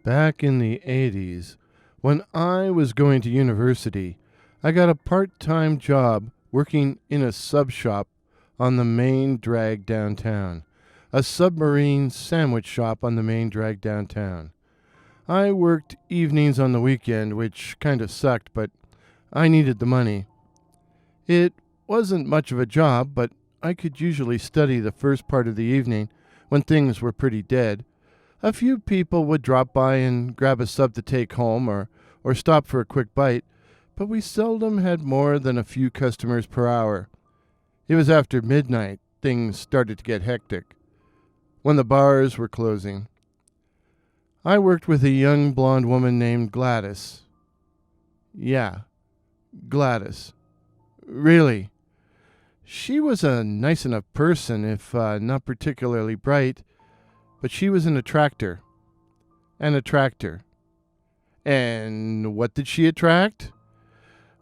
Back in the 80s, when I was going to university, I got a part-time job working in a sub shop on the main drag downtown. A submarine sandwich shop on the main drag downtown. I worked evenings on the weekend, which kind of sucked, but I needed the money. It wasn't much of a job, but I could usually study the first part of the evening when things were pretty dead. A few people would drop by and grab a sub to take home or stop for a quick bite, but we seldom had more than a few customers per hour. It was after midnight things started to get hectic, when the bars were closing. I worked with a young blonde woman named Gladys. Yeah, Gladys. Really. She was a nice enough person, if not particularly bright, but she was an attractor. An attractor. And what did she attract?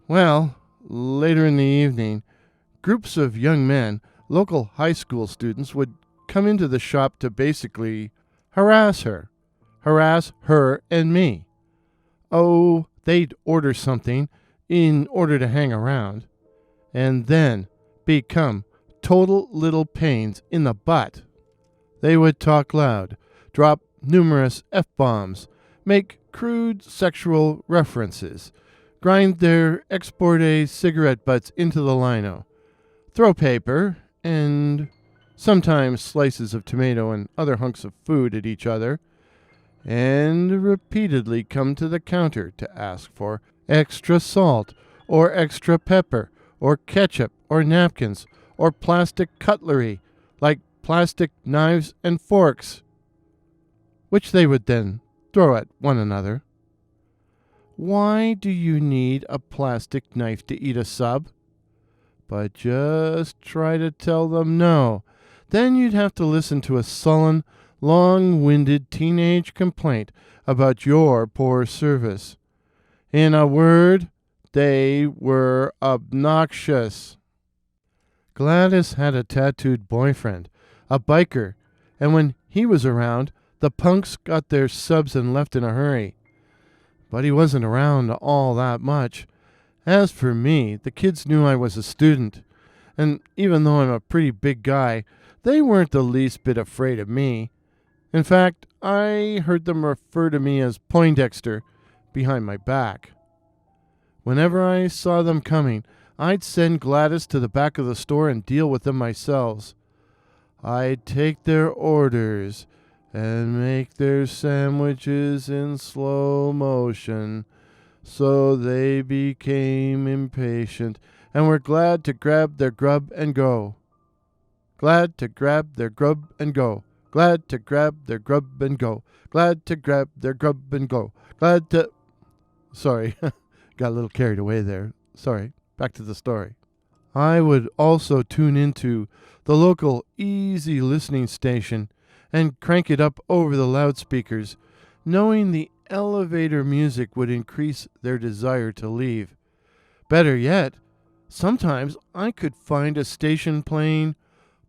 Well, later in the evening, groups of young men, local high school students, would come into the shop to basically harass her and me. Oh, they'd order something in order to hang around, and then become total little pains in the butt. They would talk loud, drop numerous F-bombs, make crude sexual references, grind their export-A cigarette butts into the lino, throw paper, and sometimes slices of tomato and other hunks of food at each other, and repeatedly come to the counter to ask for extra salt, or extra pepper, or ketchup, or napkins, or plastic cutlery, like plastic knives and forks, which they would then throw at one another. Why do you need a plastic knife to eat a sub? But just try to tell them no. Then you'd have to listen to a sullen, long-winded teenage complaint about your poor service. In a word, they were obnoxious. Gladys had a tattooed boyfriend, a biker, and when he was around, the punks got their subs and left in a hurry. But he wasn't around all that much. As for me, the kids knew I was a student, and even though I'm a pretty big guy, they weren't the least bit afraid of me. In fact, I heard them refer to me as Poindexter behind my back. Whenever I saw them coming, I'd send Gladys to the back of the store and deal with them myself. I'd take their orders and make their sandwiches in slow motion, so they became impatient and were glad to grab their grub and go. Glad to grab their grub and go. Glad to grab their grub and go. Glad to grab their grub and go. Glad to... Sorry, got a little carried away there. Sorry, back to the story. I would also tune into the local easy listening station and crank it up over the loudspeakers, knowing the elevator music would increase their desire to leave. Better yet, sometimes I could find a station playing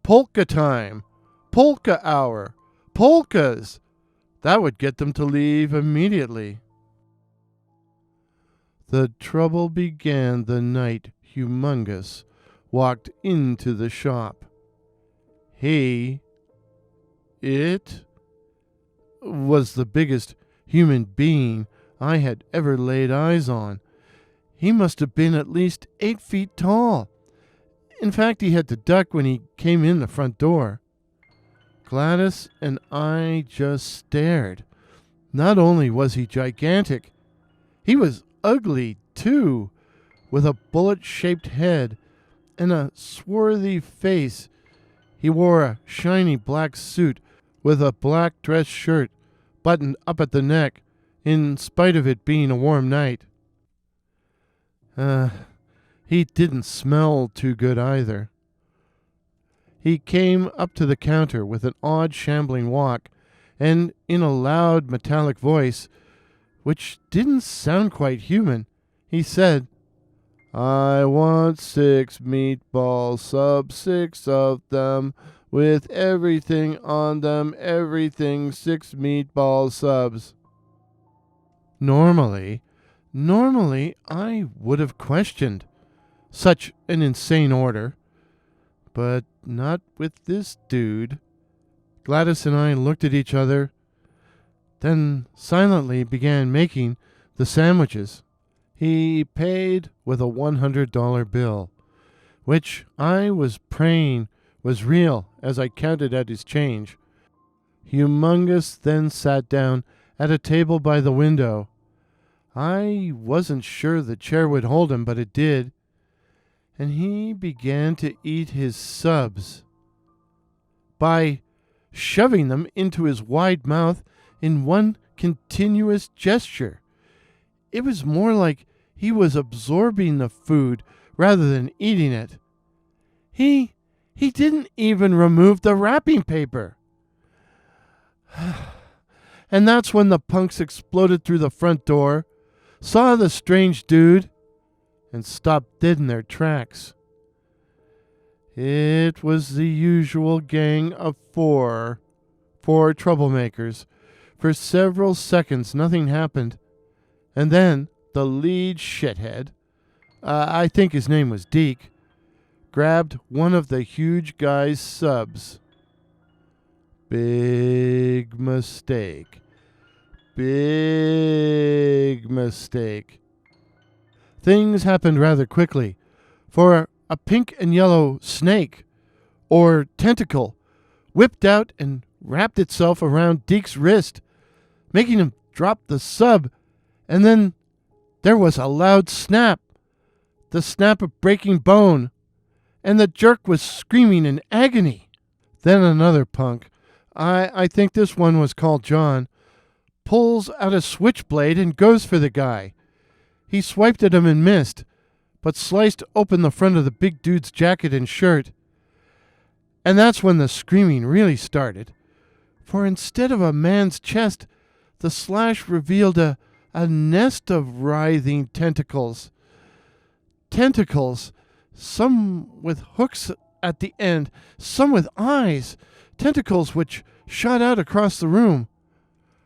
polka time, polka hour, polkas. That would get them to leave immediately. The trouble began the night Humongous walked into the shop. It was the biggest human being I had ever laid eyes on. He must have been at least 8 feet tall. In fact, he had to duck when he came in the front door. Gladys and I just stared. Not only was he gigantic, he was ugly too, with a bullet-shaped head and a swarthy face. He wore a shiny black suit with a black dress shirt buttoned up at the neck, in spite of it being a warm night. He didn't smell too good either. He came up to the counter with an odd shambling walk, and in a loud metallic voice, which didn't sound quite human, he said, "I want 6 meatball subs, 6 of them, with everything on them, everything, 6 meatball subs." Normally, I would have questioned such an insane order, but not with this dude. Gladys and I looked at each other, then silently began making the sandwiches. He paid with a $100 bill, which I was praying was real as I counted out his change. Humongous then sat down at a table by the window. I wasn't sure the chair would hold him, but it did. And he began to eat his subs by shoving them into his wide mouth in one continuous gesture. It was more like he was absorbing the food rather than eating it. He didn't even remove the wrapping paper. And that's when the punks exploded through the front door, saw the strange dude, and stopped dead in their tracks. It was the usual gang of four troublemakers. For several seconds, nothing happened. And then the lead shithead, I think his name was Deke, grabbed one of the huge guy's subs. Big mistake. Big mistake. Things happened rather quickly, for a pink and yellow snake, or tentacle, whipped out and wrapped itself around Deke's wrist, making him drop the sub, and then there was a loud snap, the snap of breaking bone, and the jerk was screaming in agony. Then another punk, I think this one was called John, pulls out a switchblade and goes for the guy. He swiped at him and missed, but sliced open the front of the big dude's jacket and shirt. And that's when the screaming really started. For instead of a man's chest, the slash revealed a nest of writhing tentacles. Tentacles, some with hooks at the end, some with eyes, tentacles which shot out across the room.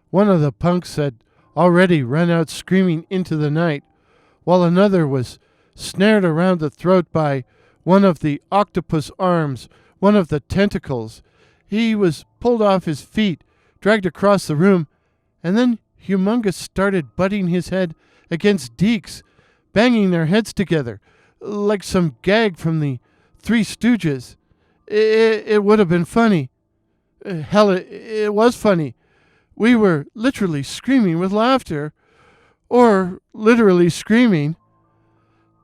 One of the punks had already run out screaming into the night, while another was snared around the throat by one of the octopus arms, one of the tentacles. He was pulled off his feet, dragged across the room, and then Humongous started butting his head against Deke's, banging their heads together, like some gag from the Three Stooges. It would have been funny. Hell, it was funny. We were literally screaming with laughter. Or literally screaming.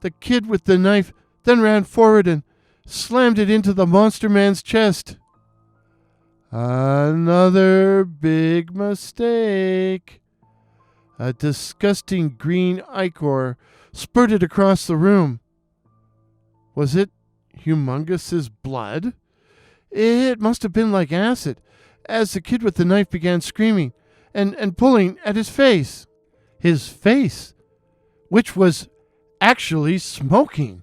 The kid with the knife then ran forward and slammed it into the monster man's chest. Another big mistake. A disgusting green ichor spurted across the room. Was it Humongous's blood? It must have been like acid, as the kid with the knife began screaming and pulling at his face. His face, which was actually smoking.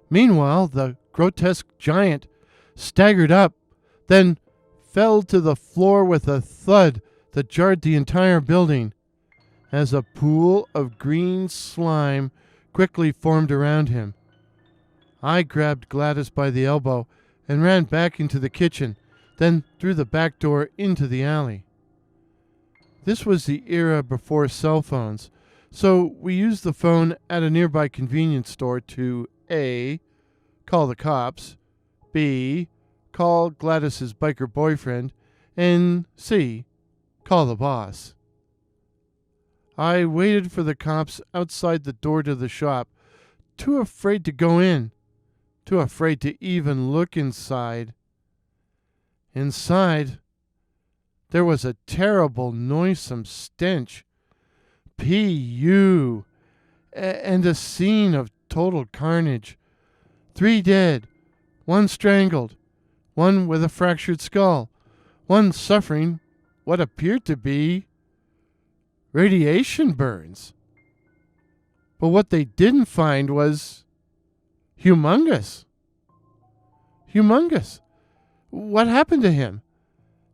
Meanwhile, the grotesque giant staggered up, then fell to the floor with a thud that jarred the entire building, as a pool of green slime quickly formed around him. I grabbed Gladys by the elbow and ran back into the kitchen, then through the back door into the alley. This was the era before cell phones, so we used the phone at a nearby convenience store to A, call the cops, B, call Gladys's biker boyfriend, and C, call the boss. I waited for the cops outside the door to the shop, too afraid to go in, too afraid to even look inside. Inside, there was a terrible, noisome stench. P.U. And a scene of total carnage. 3 dead, 1 strangled, 1 with a fractured skull, 1 suffering what appeared to be radiation burns. But what they didn't find was Humongous. Humongous. What happened to him?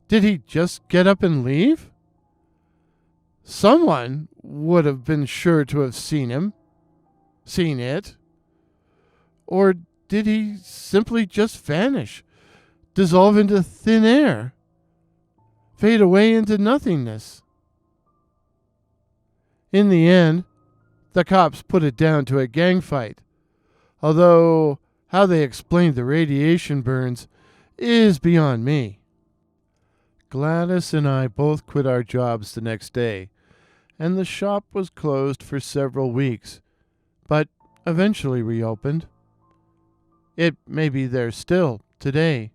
Did he just get up and leave? Someone would have been sure to have seen it. Or did he simply just vanish, dissolve into thin air, fade away into nothingness? In the end, the cops put it down to a gang fight, although how they explained the radiation burns is beyond me. Gladys and I both quit our jobs the next day, and the shop was closed for several weeks, but eventually reopened. It may be there still today.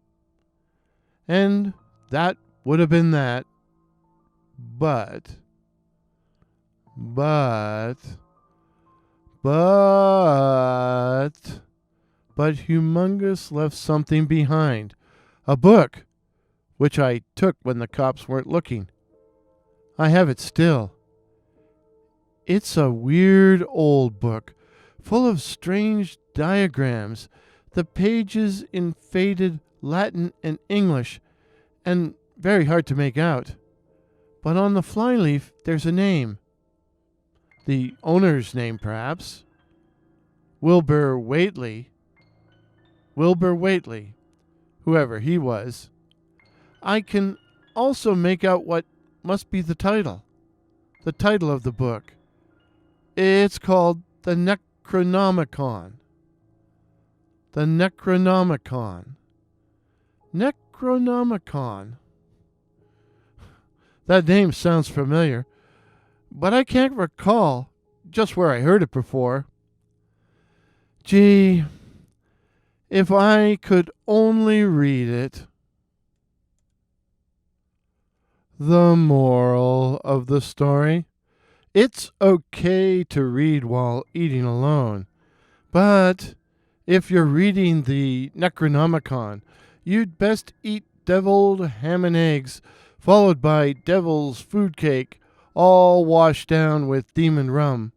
And that would have been that. But Humongous left something behind. A book, which I took when the cops weren't looking. I have it still. It's a weird old book, full of strange diagrams, the pages in faded Latin and English, and very hard to make out. But on the flyleaf there's a name. The owner's name, perhaps. Wilbur Whately, whoever he was. I can also make out what must be the title of the book. It's called the Necronomicon. The Necronomicon. Necronomicon. That name sounds familiar, but I can't recall just where I heard it before. Gee, if I could only read it. The moral of the story: it's okay to read while eating alone, but if you're reading the Necronomicon, you'd best eat deviled ham and eggs, followed by devil's food cake, all washed down with demon rum.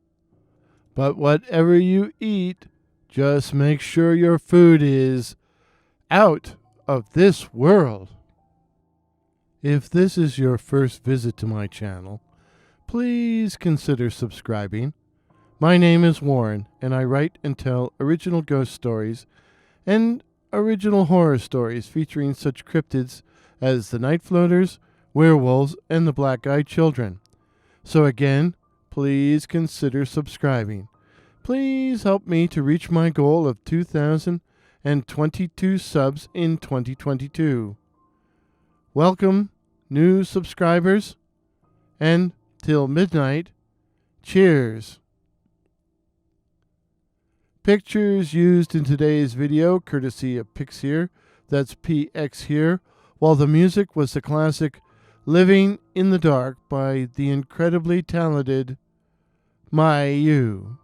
But whatever you eat, just make sure your food is out of this world. If this is your first visit to my channel, please consider subscribing. My name is Warren, and I write and tell original ghost stories and original horror stories featuring such cryptids as the Night Floaters, werewolves, and the Black-Eyed Children. So again, please consider subscribing. Please help me to reach my goal of 2,022 subs in 2022. Welcome, new subscribers, and till midnight, cheers. Pictures used in today's video courtesy of Pixier, that's PX here, while the music was the classic Living in the Dark by the incredibly talented Mayu.